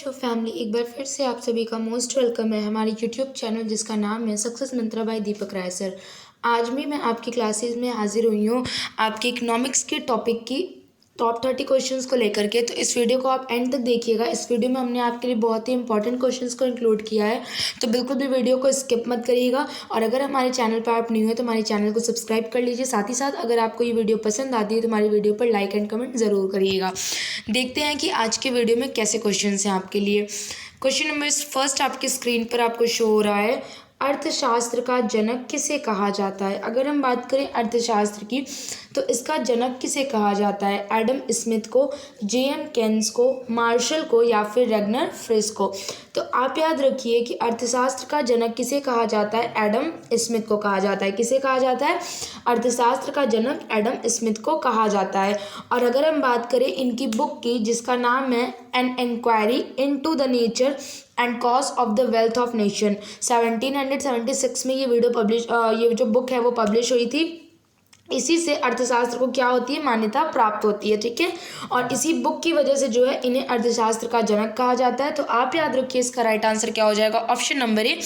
बच्चों फैमिली, एक बार फिर से आप सभी का मोस्ट वेलकम है हमारे यूट्यूब चैनल जिसका नाम है सक्सेस मंत्रा बाय दीपक राय सर। आज भी मैं आपकी क्लासेस में हाजिर हुई हूँ आपके इकोनॉमिक्स के टॉपिक की टॉप 30 क्वेश्चंस को लेकर के। तो इस वीडियो को आप एंड तक देखिएगा। इस वीडियो में हमने आपके लिए बहुत ही इंपॉर्टेंट क्वेश्चंस को इंक्लूड किया है, तो बिल्कुल भी वीडियो को स्किप मत करिएगा। और अगर हमारे चैनल पर आप न्यू है तो हमारे चैनल को सब्सक्राइब कर लीजिए। साथ ही साथ अगर आपको ये वीडियो पसंद आती है तो हमारी वीडियो पर लाइक एंड कमेंट ज़रूर करिएगा। देखते हैं कि आज के वीडियो में कैसे क्वेश्चन हैं आपके लिए। क्वेश्चन नंबर फर्स्ट आपकी स्क्रीन पर आपको शो हो रहा है, अर्थशास्त्र का जनक किसे कहा जाता है। अगर हम बात करें अर्थशास्त्र की तो इसका जनक किसे कहा जाता है, एडम स्मिथ को, जेएम केन्स को, मार्शल को या फिर रैगनर फ्रिस को। तो आप याद रखिए कि अर्थशास्त्र का जनक किसे कहा जाता है, एडम स्मिथ को कहा जाता है। किसे कहा जाता है, अर्थशास्त्र का जनक एडम स्मिथ को कहा जाता है। और अगर हम बात करें इनकी बुक की जिसका नाम है an inquiry into the nature and cause of the wealth of nation, 1776 में ये जो बुक है वो पब्लिश हुई थी। इसी से अर्थशास्त्र को क्या होती है, मान्यता प्राप्त होती है। ठीक है, और इसी बुक की वजह से जो है इन्हें अर्थशास्त्र का जनक कहा जाता है। तो आप याद रखिए इसका राइट आंसर क्या हो जाएगा, option number A,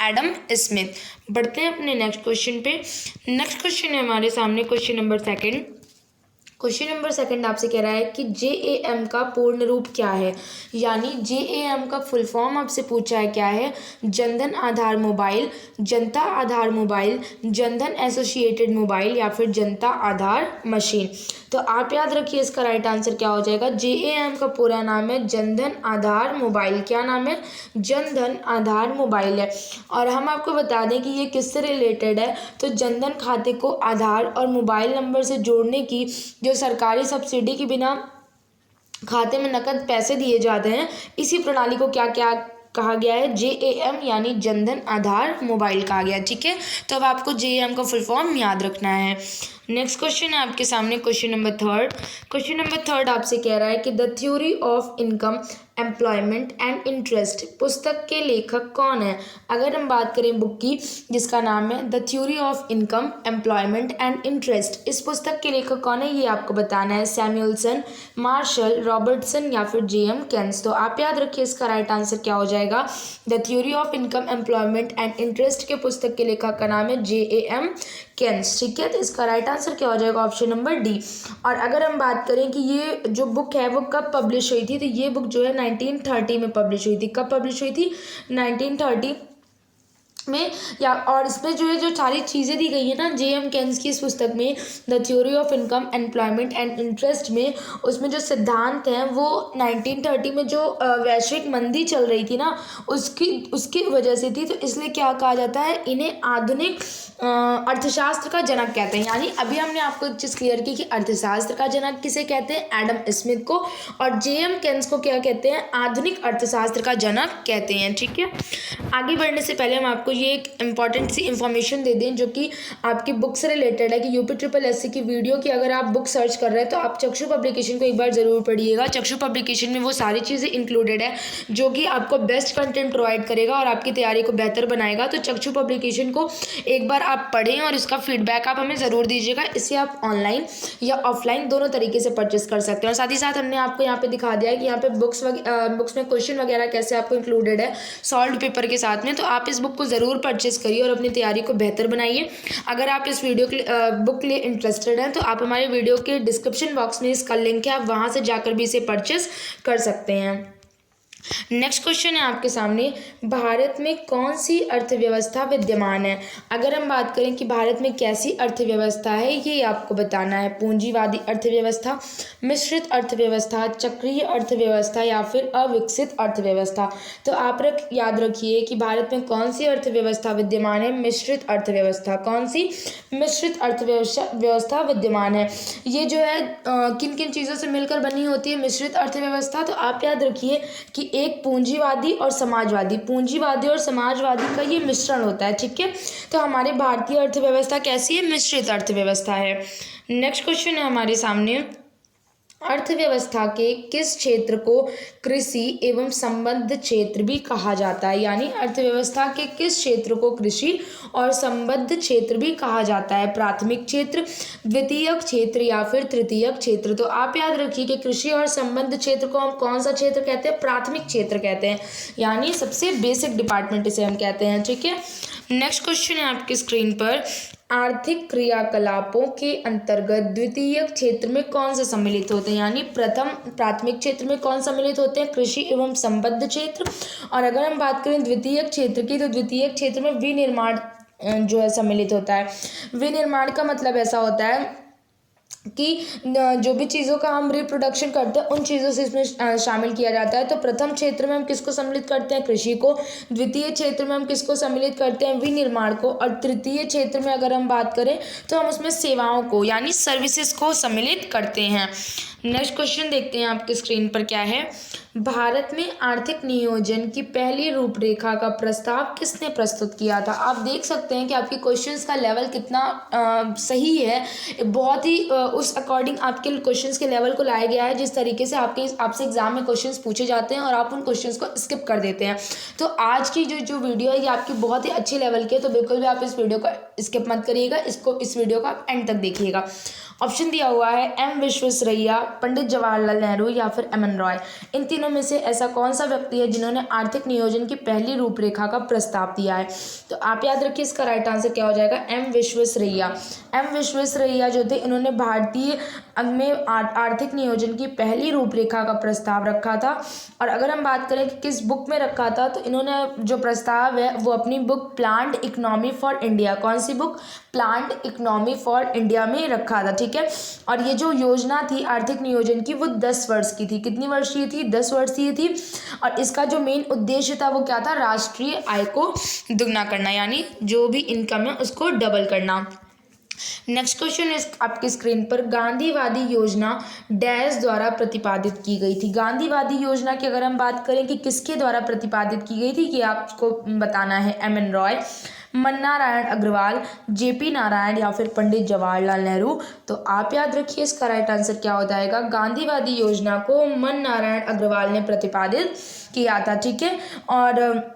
Adam Smith. बढ़ते हैं अपने नेक्स्ट क्वेश्चन पे। नेक्स्ट क्वेश्चन है हमारे सामने question number second. Question number second आपसे कह रहा है कि JAM का पूर्ण रूप क्या है, यानी JAM का फुल फॉर्म आपसे पूछा है क्या है, जनधन आधार मोबाइल, जनता आधार मोबाइल, जनधन एसोसिएटेड मोबाइल या फिर जनता आधार मशीन। तो आप याद रखिए इसका राइट आंसर क्या हो जाएगा, JAM का पूरा नाम है जनधन आधार मोबाइल। क्या नाम है, जनधन आधार मोबाइल है। और हम आपको बता दें कि ये किससे रिलेटेड है, तो जनधन खाते को आधार और मोबाइल नंबर से जोड़ने की जो सरकारी सब्सिडी के बिना खाते में नकद पैसे दिए जाते हैं, इसी प्रणाली को क्या क्या कहा गया है, JAM यानी जनधन आधार मोबाइल कहा गया। ठीक है, तो अब आपको JAM का फुल फॉर्म याद रखना है। नेक्स्ट क्वेश्चन है आपके सामने question number third. Question number third आपसे कह रहा है कि the theory of income employment and interest पुस्तक के लेखक कौन है। अगर हम बात करें बुक की जिसका नाम है the theory of income employment and interest, इस पुस्तक के लेखक कौन है ये आपको बताना है, सैमुअलसन, मार्शल, रॉबर्टसन या फिर JM केन्स। तो आप याद रखिए इसका राइट आंसर क्या हो जाएगा, the theory of income employment and interest के पुस्तक के लेखक का नाम है JAM केन्स। ठीक है, तो इसका राइट आंसर क्या हो जाएगा, ऑप्शन नंबर डी। और अगर हम बात करें कि ये जो बुक है वो कब पब्लिश हुई थी, तो ये बुक जो है 1930 में पब्लिश हुई थी। कब पब्लिश हुई थी, 1930 में। या और इसमें जो है जो सारी चीज़ें दी गई है ना JM केन्स की इस पुस्तक में, the theory of income employment and interest में, उसमें जो सिद्धांत हैं वो 1930 में जो वैश्विक मंदी चल रही थी ना उसकी वजह से थी। तो इसलिए क्या कहा जाता है, इन्हें आधुनिक अर्थशास्त्र का जनक कहते हैं। यानी अभी हमने आपको एक चीज़ क्लियर की कि अर्थशास्त्र का जनक किसे कहते हैं, एडम स्मिथ को, और JM केन्स को क्या कहते हैं, आधुनिक अर्थशास्त्र का जनक कहते हैं। ठीक है, आगे बढ़ने से पहले हम आपको ये एक इंपॉर्टेंट सी इंफॉर्मेशन दे दें जो कि आपकी बुक से रिलेटेड है कि UPSSC की वीडियो की अगर आप बुक सर्च कर रहे हैं तो आप चक्षु पब्लिकेशन को एक बार ज़रूर पढ़िएगा। चक्षु पब्लिकेशन में वो सारी चीज़ें इंक्लूडेड है जो कि आपको बेस्ट कंटेंट प्रोवाइड करेगा और आपकी तैयारी को बेहतर बनाएगा। तो चक्षु पब्लिकेशन को एक बार आप पढ़ें और इसका फीडबैक आप हमें ज़रूर दीजिएगा। इसे आप ऑनलाइन या ऑफलाइन दोनों तरीके से परचेस कर सकते हैं। और साथ ही साथ हमने आपको यहाँ पे दिखा दिया है कि यहाँ पे बुक्स में क्वेश्चन वगैरह कैसे आपको इंक्लूडेड है सॉल्व पेपर के साथ में। तो आप इस बुक को ज़रूर परचेस करिए और अपनी तैयारी को बेहतर बनाइए। अगर आप इस वीडियो के बुक के लिए इंटरेस्टेड हैं तो आप हमारे वीडियो के डिस्क्रिप्शन बॉक्स में इसका लिंक है, आप वहाँ से जाकर भी इसे परचेस कर सकते हैं। नेक्स्ट क्वेश्चन है आपके सामने, भारत में कौन सी अर्थव्यवस्था विद्यमान है। अगर हम बात करें कि भारत में कैसी अर्थव्यवस्था है ये आपको बताना है, पूंजीवादी अर्थव्यवस्था, मिश्रित अर्थव्यवस्था, चक्रीय अर्थव्यवस्था या फिर अविकसित अर्थव्यवस्था। तो आप याद रखिए कि भारत में कौन सी अर्थव्यवस्था विद्यमान है, मिश्रित अर्थव्यवस्था। कौन सी, मिश्रित अर्थव्यवस्था विद्यमान है। ये जो है किन किन चीज़ों से मिलकर बनी होती है मिश्रित अर्थव्यवस्था, तो आप याद रखिए कि एक पूंजीवादी और समाजवादी, पूंजीवादी और समाजवादी का ये मिश्रण होता है। ठीक है, तो हमारे भारतीय अर्थव्यवस्था कैसी है, मिश्रित अर्थव्यवस्था है। नेक्स्ट क्वेश्चन है हमारे सामने अर्थव्यवस्था के किस क्षेत्र को कृषि एवं संबद्ध क्षेत्र भी कहा जाता है? यानी अर्थव्यवस्था के किस क्षेत्र को कृषि और संबद्ध क्षेत्र भी कहा जाता है? प्राथमिक क्षेत्र, द्वितीयक क्षेत्र या फिर तृतीयक क्षेत्र। तो आप याद रखिए कि कृषि और संबद्ध क्षेत्र को हम कौन सा क्षेत्र कहते हैं? प्राथमिक क्षेत्र कहते हैं, यानी सबसे बेसिक डिपार्टमेंट इसे हम कहते हैं। ठीक है, नेक्स्ट क्वेश्चन है आपकी स्क्रीन पर, आर्थिक क्रियाकलापों के अंतर्गत द्वितीयक क्षेत्र में कौन से सम्मिलित होते हैं? यानी प्रथम प्राथमिक क्षेत्र में कौन सम्मिलित होते हैं? कृषि एवं संबद्ध क्षेत्र। और अगर हम बात करें द्वितीयक क्षेत्र की, तो द्वितीयक क्षेत्र में विनिर्माण जो है सम्मिलित होता है। विनिर्माण का मतलब ऐसा होता है कि जो भी चीज़ों का हम रिप्रोडक्शन करते हैं उन चीज़ों से इसमें शामिल किया जाता है। तो प्रथम क्षेत्र में हम किसको सम्मिलित करते हैं? कृषि को। द्वितीय क्षेत्र में हम किसको सम्मिलित करते हैं? विनिर्माण को। और तृतीय क्षेत्र में अगर हम बात करें तो हम उसमें सेवाओं को यानी सर्विसेज को सम्मिलित करते हैं। नेक्स्ट क्वेश्चन देखते हैं आपकी स्क्रीन पर क्या है। भारत में आर्थिक नियोजन की पहली रूपरेखा का प्रस्ताव किसने प्रस्तुत किया था? आप देख सकते हैं कि आपके क्वेश्चंस का लेवल कितना सही है। बहुत ही उस अकॉर्डिंग आपके क्वेश्चंस के लेवल को लाया गया है, जिस तरीके से आपसे एग्जाम में क्वेश्चंस पूछे जाते हैं और आप उन क्वेश्चंस को स्किप कर देते हैं। तो आज की जो वीडियो है ये आपकी बहुत ही अच्छे लेवल की है, तो बिल्कुल भी आप इस वीडियो को स्किप मत करिएगा, इस वीडियो को आप एंड तक देखिएगा। ऑप्शन दिया हुआ है एम विश्वेश्वरैया, पंडित जवाहरलाल नेहरू या फिर एम एन रॉय। इन तीनों में से ऐसा कौन सा व्यक्ति है जिन्होंने आर्थिक नियोजन की पहली रूपरेखा का प्रस्ताव दिया है? तो आप याद रखिए इसका राइट आंसर क्या हो जाएगा? एम विश्वेश्वरैया। एम विश्वेश्वरैया जो थे इन्होंने भारतीय में आर्थिक नियोजन की पहली रूपरेखा का प्रस्ताव रखा था। और अगर हम बात करें कि किस बुक में रखा था, तो इन्होंने जो प्रस्ताव है वो अपनी book planned economy for India, कौन सी book? Planned economy for India में रखा था। ठीक है, और ये जो योजना थी आर्थिक नियोजन की वो 10 वर्ष की थी। कितनी वर्षीय थी? 10 वर्षीय थी। और इसका जो मेन उद्देश्य था वो क्या था? राष्ट्रीय आय को दुगना करना, यानी जो भी इनकम है उसको डबल करना। नेक्स्ट क्वेश्चन इस आपकी स्क्रीन पर, गांधीवादी योजना डैश द्वारा प्रतिपादित की गई थी। गांधीवादी योजना की अगर हम बात करें कि किसके द्वारा प्रतिपादित की गई थी, ये आपको बताना है। M N Roy, Mannarayan Agarwal, JP Narayan या फिर पंडित जवाहरलाल नेहरू। तो आप याद रखिए इसका राइट आंसर क्या हो जाएगा? गांधीवादी योजना को मन्नारायण अग्रवाल ने प्रतिपादित किया था। ठीक है, और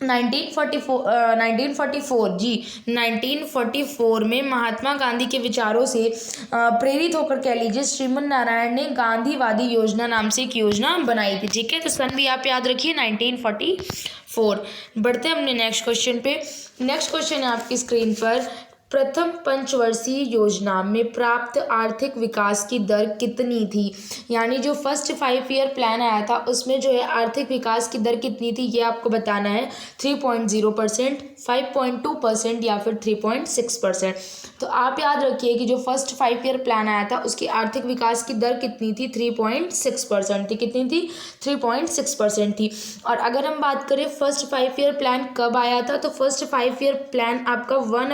1944 में महात्मा गांधी के विचारों से प्रेरित होकर कह लीजिए श्रीमन नारायण ने गांधीवादी योजना नाम से एक योजना बनाई थी। ठीक है, तो सन भी आप याद रखिए 1944। बढ़ते हैं अपने नेक्स्ट क्वेश्चन पे। नेक्स्ट क्वेश्चन है आपकी स्क्रीन पर, प्रथम पंचवर्षीय योजना में प्राप्त आर्थिक विकास की दर कितनी थी? यानी जो फर्स्ट 5 ईयर प्लान आया था उसमें जो है आर्थिक विकास की दर कितनी थी ये आपको बताना है। 3.0%, 5.2% या फिर 3.6%। तो आप याद रखिए कि जो फर्स्ट 5 ईयर प्लान आया था उसकी आर्थिक विकास की दर कितनी थी? 3.6% थी। कितनी थी? 3.6% थी। और अगर हम बात करें फर्स्ट 5 ईयर प्लान कब आया था, तो फर्स्ट 5 ईयर प्लान आपका 1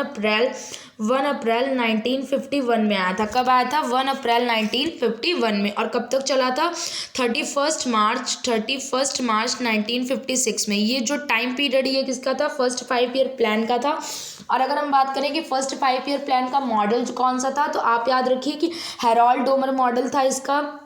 अप्रैल 1951 में आया था। कब आया था? 1 अप्रैल 1951 में। और कब तक चला था? 31 मार्च 1956 में। ये जो टाइम पीरियड ये किसका था? फर्स्ट 5 ईयर प्लान का था। और अगर हम बात करें कि फर्स्ट 5 ईयर प्लान का मॉडल कौन सा था, तो आप याद रखिए कि हैरोल्ड डोमर मॉडल था। इसका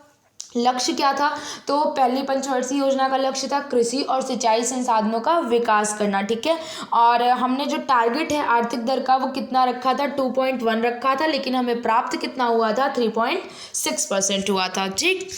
लक्ष्य क्या था? तो पहली पंचवर्षीय योजना का लक्ष्य था कृषि और सिंचाई संसाधनों का विकास करना। ठीक है, और हमने जो टारगेट है आर्थिक दर का वो कितना रखा था? 2.1 रखा था, लेकिन हमें प्राप्त कितना हुआ था? 3.6% हुआ था। ठीक,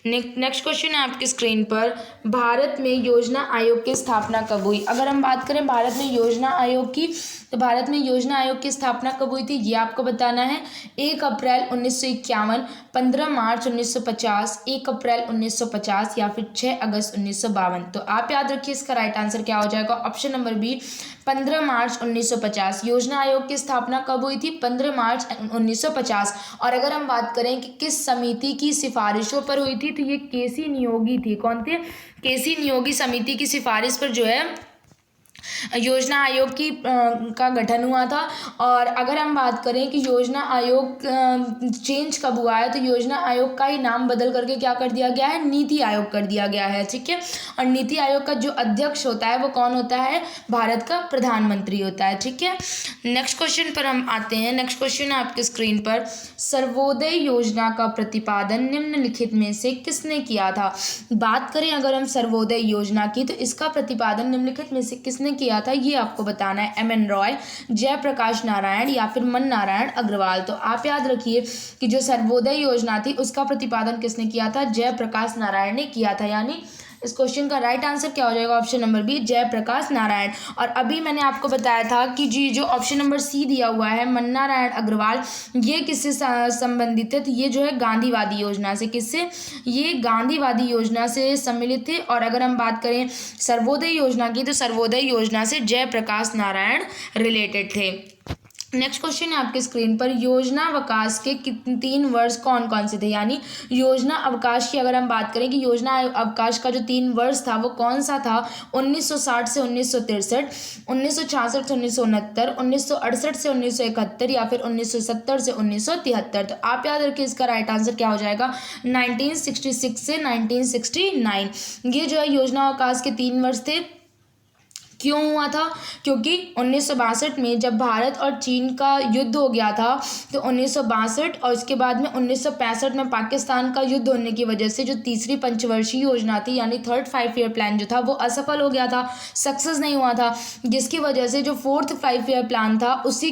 नेक्स्ट क्वेश्चन है आपकी स्क्रीन पर, भारत में योजना आयोग की स्थापना कब हुई? अगर हम बात करें भारत में योजना आयोग की, तो भारत में योजना आयोग की स्थापना कब हुई थी ये आपको बताना है। 1 अप्रैल 1951, 15 मार्च 1950, 1 अप्रैल 1950 या फिर 6 अगस्त 1952। तो आप याद रखिए इसका राइट आंसर क्या हो जाएगा? ऑप्शन नंबर बी, 15 मार्च 1950। योजना आयोग की स्थापना कब हुई थी? 15 मार्च 1950। और अगर हम बात करें कि किस समिति की सिफारिशों पर हुई थी, तो ये केसी नियोगी थी। कौन थे? केसी नियोगी समिति की सिफारिश पर जो है योजना आयोग की का गठन हुआ था। और अगर हम बात करें कि योजना आयोग चेंज कब हुआ है, तो योजना आयोग का ही नाम बदल करके क्या कर दिया गया है, नीति आयोग कर दिया गया है। ठीक है, और नीति आयोग का जो अध्यक्ष होता है वो कौन होता है, भारत का प्रधानमंत्री होता है। ठीक है, नेक्स्ट क्वेश्चन पर हम आते हैं। नेक्स्ट क्वेश्चन है आपके स्क्रीन पर, सर्वोदय योजना का प्रतिपादन निम्नलिखित में से किसने किया था। बात करें अगर हम सर्वोदय योजना की, तो इसका प्रतिपादन निम्नलिखित में से किसने किया था, ये आपको बताना है। एम.एन. रॉय, जयप्रकाश नारायण या फिर मन नारायण अग्रवाल। तो आप याद रखिए कि जो सर्वोदय योजना थी उसका प्रतिपादन किसने किया था, जयप्रकाश नारायण ने किया था। यानी इस क्वेश्चन का राइट आंसर क्या हो जाएगा, option number B, Jayaprakash Narayan. और अभी मैंने आपको बताया था कि जी जो ऑप्शन नंबर सी दिया हुआ है, मन नारायण अग्रवाल, ये किससे संबंधित है, तो ये जो है गांधीवादी योजना से, किससे, ये गांधीवादी योजना से सम्मिलित थे। और अगर हम बात करें सर्वोदय योजना की, तो सर्वोदय योजना से जयप्रकाश नारायण रिलेटेड थे। नेक्स्ट क्वेश्चन है आपके स्क्रीन पर, योजना अवकाश के 3 वर्ष कौन कौन से थे। यानी योजना अवकाश की अगर हम बात करें कि योजना अवकाश का जो 3 वर्ष था वो कौन सा था, 1960 से 1963, 1966 से 1969, 1968 से 1971 या फिर 1970 से 1973। तो आप याद रखिए इसका राइट आंसर क्या हो जाएगा, 1966 से 1969। ये जो है योजना अवकाश के 3 वर्ष थे। क्यों हुआ था, क्योंकि 1962 में जब भारत और चीन का युद्ध हो गया था, तो 1962 और उसके बाद में 1965 में पाकिस्तान का युद्ध होने की वजह से जो तीसरी पंचवर्षीय योजना थी, यानी 3rd 5 ईयर प्लान जो था वो असफल हो गया था, सक्सेस नहीं हुआ था, जिसकी वजह से जो 4th 5 ईयर प्लान था उसी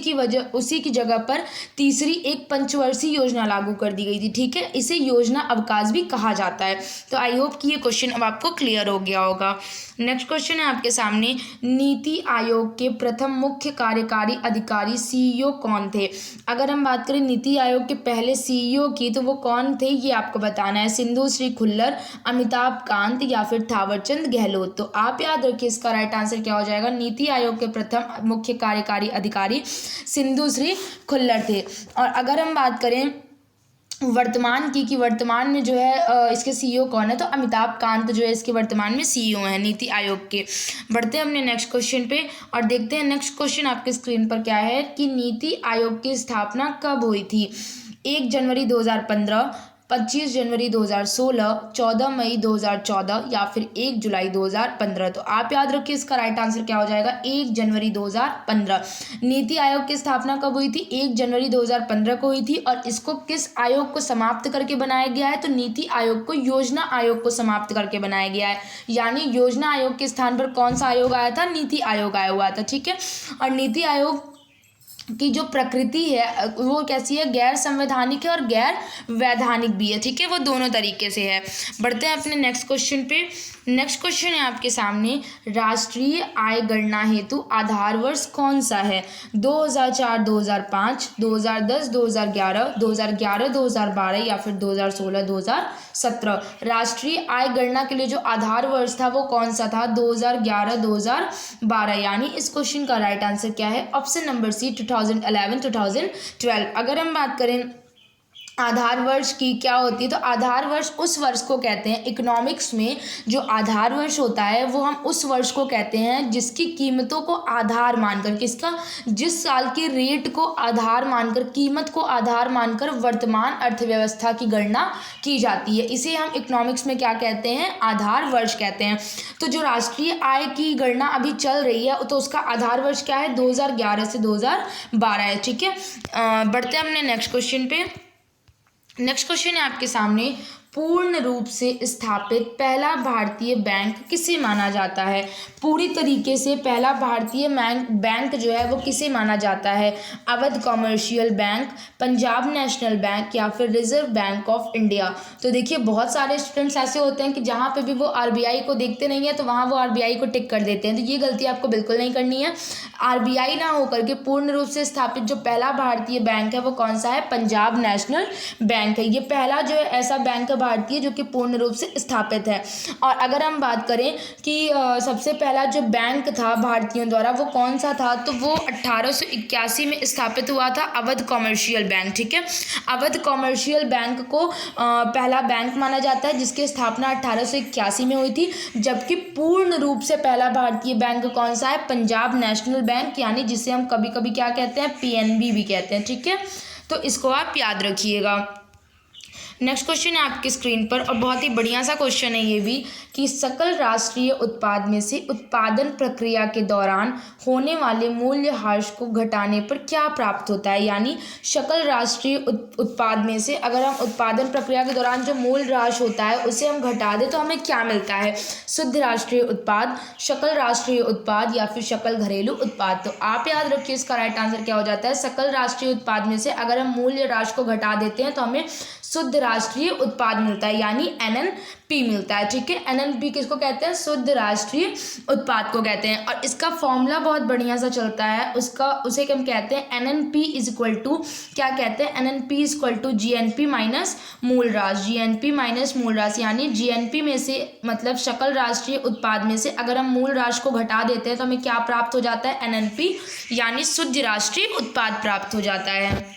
की जगह पर तीसरी एक पंचवर्षीय योजना लागू कर दी गई थी। ठीक है, इसे योजना अवकाश भी कहा जाता है। तो आई होप कि ये क्वेश्चन अब आपको क्लियर हो गया होगा। नेक्स्ट क्वेश्चन है आपके सामने, नीति आयोग के प्रथम मुख्य कार्यकारी अधिकारी सीईओ कौन थे। अगर हम बात करें नीति आयोग के पहले सीईओ की, तो वो कौन थे ये आपको बताना है, सिंधु श्री खुल्लर, अमिताभ कांत या फिर थावरचंद गहलोत। तो आप याद रखिए इसका राइट आंसर क्या हो जाएगा, नीति आयोग के प्रथम मुख्य कार्यकारी अधिकारी सिंधु श्री खुल्लर थे। और अगर हम बात करें वर्तमान की, कि वर्तमान में जो है इसके सीईओ कौन है, तो अमिताभ कांत जो है इसके वर्तमान में सीईओ हैं नीति आयोग के। बढ़ते हैं अपने नेक्स्ट क्वेश्चन पे और देखते हैं नेक्स्ट क्वेश्चन आपके स्क्रीन पर क्या है, कि नीति आयोग की स्थापना कब हुई थी। 1 जनवरी 2015, 25 जनवरी 2016, 14 मई 2014 या फिर 1 जुलाई 2015। तो आप याद रखिए इसका राइट आंसर क्या हो जाएगा, 1 जनवरी 2015। नीति आयोग की स्थापना कब हुई थी, 1 जनवरी 2015 को हुई थी। और इसको किस आयोग को समाप्त करके बनाया गया है, तो नीति आयोग को योजना आयोग को समाप्त करके बनाया गया है। यानी योजना आयोग के स्थान पर कौन सा आयोग आया था, नीति आयोग आया हुआ था। ठीक है, और नीति आयोग की जो प्रकृति है वो कैसी है, गैर संवैधानिक है और गैर वैधानिक भी है। ठीक है, वो दोनों तरीके से है। बढ़ते हैं अपने नेक्स्ट क्वेश्चन पे। नेक्स्ट क्वेश्चन है आपके सामने, राष्ट्रीय आय गणना हेतु आधार वर्ष कौन सा है, 2004 2005, 2010 2011, 2011 2012 या फिर 2016 2017। राष्ट्रीय आय गणना के लिए जो आधार वर्ष था वो कौन सा था, 2011 2012। यानी इस क्वेश्चन का राइट आंसर क्या है, ऑप्शन नंबर सी, 2011 2012। अगर हम बात करें आधार वर्ष की क्या होती है, तो आधार वर्ष उस वर्ष को कहते हैं, इकोनॉमिक्स में जो आधार वर्ष होता है वो हम उस वर्ष को कहते हैं जिसकी कीमतों को आधार मानकर, किसका, जिस साल के रेट को आधार मानकर, कीमत को आधार मानकर वर्तमान अर्थव्यवस्था की गणना की जाती है। इसे हम इकोनॉमिक्स में क्या कहते हैं, आधार वर्ष कहते हैं। तो जो राष्ट्रीय आय की गणना अभी चल रही है तो उसका आधार वर्ष क्या है, 2011 से 2012 है। ठीक है, बढ़ते हैं अपने नेक्स्ट क्वेश्चन पे। नेक्स्ट क्वेश्चन है आपके सामने, पूर्ण रूप से स्थापित पहला भारतीय बैंक किसे माना जाता है। पूरी तरीके से पहला भारतीय बैंक जो है वो किसे माना जाता है, Awadh commercial bank, Punjab national bank या फिर रिजर्व बैंक ऑफ इंडिया। तो देखिए बहुत सारे स्टूडेंट्स ऐसे होते हैं कि जहाँ पे भी वो आरबीआई को देखते नहीं है तो वहाँ वो आरबीआई को टिक कर देते हैं। तो ये गलती आपको बिल्कुल नहीं करनी है। आरबीआई ना होकर के पूर्ण रूप से स्थापित जो पहला भारतीय बैंक है वो कौन सा है, पंजाब नेशनल बैंक है। ये पहला जो है ऐसा बैंक है भारतीय जो कि पूर्ण रूप से स्थापित है। और अगर हम बात करें कि सबसे पहला जो बैंक था भारतीयों द्वारा वो कौन सा था, तो वो 1881 में स्थापित हुआ था, अवध कॉमर्शियल बैंक। ठीक है, अवध कॉमर्शियल बैंक को पहला बैंक माना जाता है जिसकी स्थापना 1881 में हुई थी। जबकि पूर्ण रूप से पहला भारतीय बैंक कौन सा है, पंजाब नेशनल बैंक, यानी जिसे हम कभी कभी क्या कहते हैं, पीएनबी भी कहते हैं। ठीक है, तो इसको आप याद रखिएगा। नेक्स्ट क्वेश्चन है आपकी स्क्रीन पर, और बहुत ही बढ़िया सा क्वेश्चन है ये भी, कि सकल राष्ट्रीय उत्पाद में से उत्पादन प्रक्रिया के दौरान होने वाले मूल्यह्रास को घटाने पर क्या प्राप्त होता है। यानी सकल राष्ट्रीय उत्पाद में से अगर हम उत्पादन प्रक्रिया के दौरान जो मूल्यह्रास होता है उसे हम घटा दें तो हमें क्या मिलता है, शुद्ध राष्ट्रीय उत्पाद, सकल राष्ट्रीय उत्पाद या फिर सकल घरेलू उत्पाद। तो आप याद रखिए इसका राइट आंसर क्या हो जाता है, सकल राष्ट्रीय उत्पाद में से अगर हम मूल्यह्रास को घटा देते हैं तो हमें शुद्ध राष्ट्रीय उत्पाद मिलता है, यानी एनएनपी मिलता है। ठीक है, एनएनपी किसको कहते हैं, शुद्ध राष्ट्रीय उत्पाद को कहते हैं। और इसका फॉर्मूला बहुत बढ़िया सा चलता है, उसे हम कहते हैं एनएनपी इज इक्वल टू, क्या कहते हैं, NNP is equal to GNP minus मूलराशि, जीएनपी माइनस मूलराशि। यानी जीएनपी में से मतलब सकल राष्ट्रीय उत्पाद में से अगर हम मूल राशि को घटा देते हैं तो हमें क्या प्राप्त हो जाता है, एनएनपी, यानी शुद्ध राष्ट्रीय उत्पाद प्राप्त हो जाता है।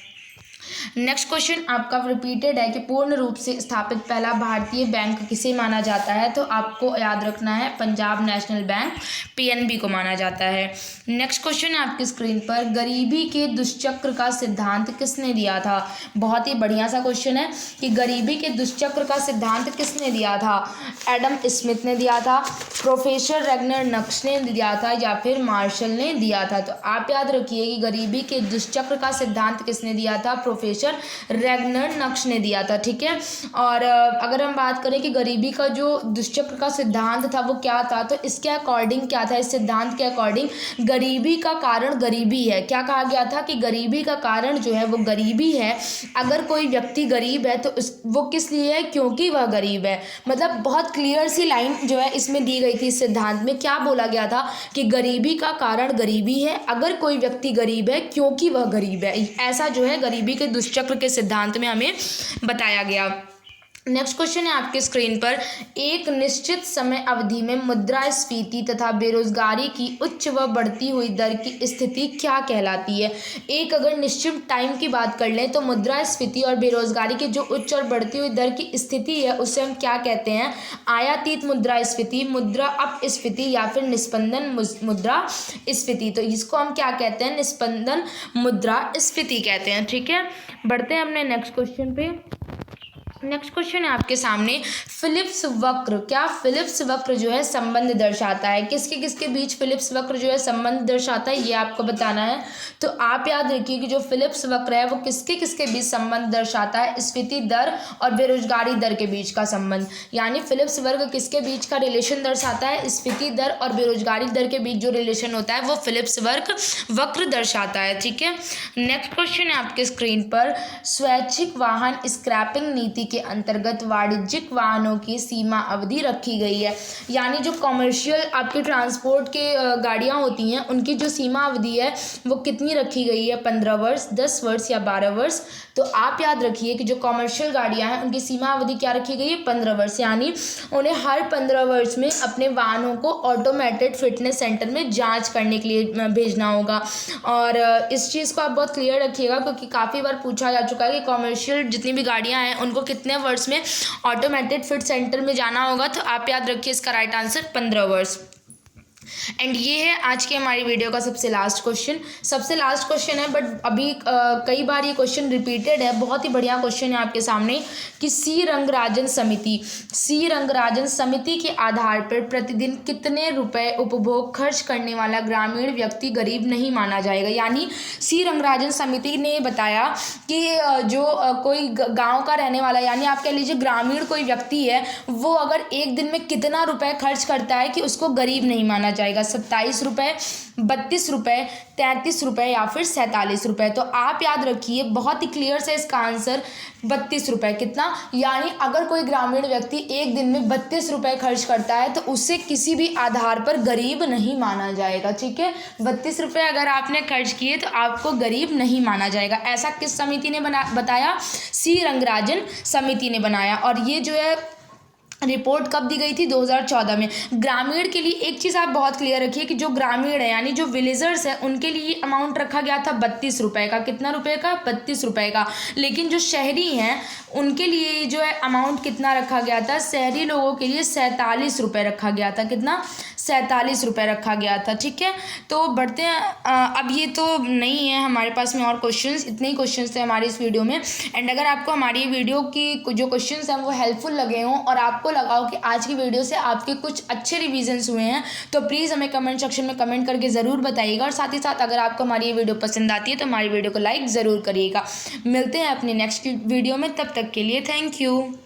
नेक्स्ट क्वेश्चन आपका रिपीटेड है कि पूर्ण रूप से स्थापित पहला भारतीय बैंक किसे माना जाता है, तो आपको याद रखना है पंजाब नेशनल बैंक, पीएनबी को माना जाता है। नेक्स्ट क्वेश्चन है आपकी स्क्रीन पर, गरीबी के दुष्चक्र का सिद्धांत किसने दिया था। बहुत ही बढ़िया सा क्वेश्चन है कि गरीबी के दुष्चक्र का सिद्धांत किसने दिया था, एडम स्मिथ ने दिया था, प्रोफेसर रेगनर नक्श ने दिया था, या फिर मार्शल ने दिया था। तो आप याद रखिए कि गरीबी के दुष्चक्र का सिद्धांत किसने दिया था, प्रोफेसर रेगनर नक्श ने दिया था। ठीक है, और अगर हम बात करें कि गरीबी का जो दुष्चक्र का सिद्धांत था वो क्या था, तो इसके अकॉर्डिंग क्या था, इस सिद्धांत के अकॉर्डिंग गरीबी का कारण गरीबी है। क्या कहा गया था कि गरीबी का कारण जो है वो गरीबी है। अगर कोई व्यक्ति गरीब है तो वो किस लिए है, क्योंकि वह गरीब है। मतलब बहुत क्लियर सी लाइन जो है इसमें दी गई थी। इस सिद्धांत में क्या बोला गया था कि गरीबी का कारण गरीबी है, अगर कोई व्यक्ति गरीब है क्योंकि वह गरीब है। ऐसा जो है गरीबी के दुष्चक्र के सिद्धांत में हमें बताया गया। नेक्स्ट क्वेश्चन है आपके स्क्रीन पर, एक निश्चित समय अवधि में मुद्रास्फीति तथा बेरोजगारी की उच्च व बढ़ती हुई दर की स्थिति क्या कहलाती है। एक अगर निश्चित टाइम की बात कर लें तो मुद्रास्फीति और बेरोजगारी की जो उच्च और बढ़ती हुई दर की स्थिति है उसे हम क्या कहते हैं, आयातीत मुद्रास्फीति, मुद्रा अपस्फीति या फिर निस्पंदन मुद्रास्फीति। तो इसको हम क्या कहते हैं, निस्पंदन मुद्रास्फीति कहते हैं। ठीक है, बढ़ते हैं अपने नेक्स्ट क्वेश्चन पे। नेक्स्ट क्वेश्चन है आपके सामने, फिलिप्स वक्र, क्या फिलिप्स वक्र जो है संबंध दर्शाता है, किसके किसके बीच फिलिप्स वक्र जो है संबंध दर्शाता है, ये आपको बताना है। तो आप याद रखिए कि जो फिलिप्स वक्र है वो किसके किसके बीच संबंध दर्शाता है, स्फीति दर और बेरोजगारी दर के बीच का संबंध। यानी फिलिप्स वक्र किसके बीच का रिलेशन दर्शाता है, स्फीति दर और बेरोजगारी दर के बीच जो रिलेशन होता है वो फिलिप्स वक्र दर्शाता है। ठीक है, नेक्स्ट क्वेश्चन है आपके स्क्रीन पर, स्वैच्छिक वाहन स्क्रैपिंग नीति के अंतर्गत वाणिज्यिक वाहनों की सीमा अवधि रखी गई है। यानी जो कॉमर्शियल आपके ट्रांसपोर्ट के गाड़ियां होती हैं उनकी जो सीमा अवधि है वो कितनी रखी गई है, 15 वर्ष, 10 वर्ष या 12 वर्ष। तो आप याद रखिए कि जो कॉमर्शियल गाड़ियां हैं उनकी सीमा अवधि क्या रखी गई है, 15 वर्ष। यानी उन्हें हर 15 वर्ष में अपने वाहनों को ऑटोमेटेड फिटनेस सेंटर में जाँच करने के लिए भेजना होगा। और इस चीज़ को आप बहुत क्लियर रखिएगा क्योंकि काफ़ी बार पूछा जा चुका है कि कॉमर्शियल जितनी भी गाड़ियाँ हैं उनको कितने वर्ष में ऑटोमेटेड फिट सेंटर में जाना होगा। तो आप याद रखिए इसका राइट आंसर 15 वर्ष। एंड ये है आज की हमारी वीडियो का सबसे लास्ट क्वेश्चन है, बट अभी कई बार ये क्वेश्चन रिपीटेड है। बहुत ही बढ़िया क्वेश्चन है आपके सामने कि सी रंगराजन समिति के आधार पर प्रतिदिन कितने रुपए उपभोग खर्च करने वाला ग्रामीण व्यक्ति गरीब नहीं माना जाएगा। यानी सी रंगराजन समिति ने बताया कि जो कोई गांव का रहने वाला, यानी आप कह लीजिए ग्रामीण कोई व्यक्ति है, वो अगर एक दिन में कितना रुपए खर्च करता है कि उसको गरीब नहीं माना जाएगा? 27 रुपये, 32 रुपये, 33 रुपये या फिर 47 रुपये। तो आप याद रखिए, बहुत ही क्लियर से इसका आंसर 32 रुपये। कितना? यानी अगर कोई ग्रामीण व्यक्ति एक दिन में 32 रुपये खर्च करता है तो उसे किसी भी आधार पर गरीब नहीं माना जाएगा। ठीक है, 32 रुपये अगर आपने खर्च किए तो आपको गरीब नहीं माना जाएगा। ऐसा किस समिति ने बताया? सी रंगराजन समिति ने बनाया। और ये जो है रिपोर्ट कब दी गई थी? 2014 में। ग्रामीण के लिए एक चीज़ आप बहुत क्लियर रखिए कि जो ग्रामीण है यानी जो विलेजर्स है उनके लिए अमाउंट रखा गया था 32 रुपये का। कितना रुपये का? 32 रुपये का। लेकिन जो शहरी हैं उनके लिए जो है अमाउंट कितना रखा गया था? शहरी लोगों के लिए 47 रुपये रखा गया था। कितना? 47 रुपये रखा गया था। ठीक है, तो बढ़ते हैं। अब ये तो नहीं है हमारे पास में और क्वेश्चंस, इतने ही क्वेश्चंस थे हमारी इस वीडियो में। एंड अगर आपको हमारी वीडियो की जो क्वेश्चंस हैं वो हेल्पफुल लगे हों और आपको लगा हो कि आज की वीडियो से आपके कुछ अच्छे रिविजन्स हुए हैं तो प्लीज़ हमें कमेंट सेक्शन में कमेंट करके ज़रूर बताइएगा। और साथ ही साथ अगर आपको हमारी ये वीडियो पसंद आती है तो हमारी वीडियो को लाइक ज़रूर करिएगा। मिलते हैं अपनी नेक्स्ट वीडियो में, तब तक के लिए थैंक यू।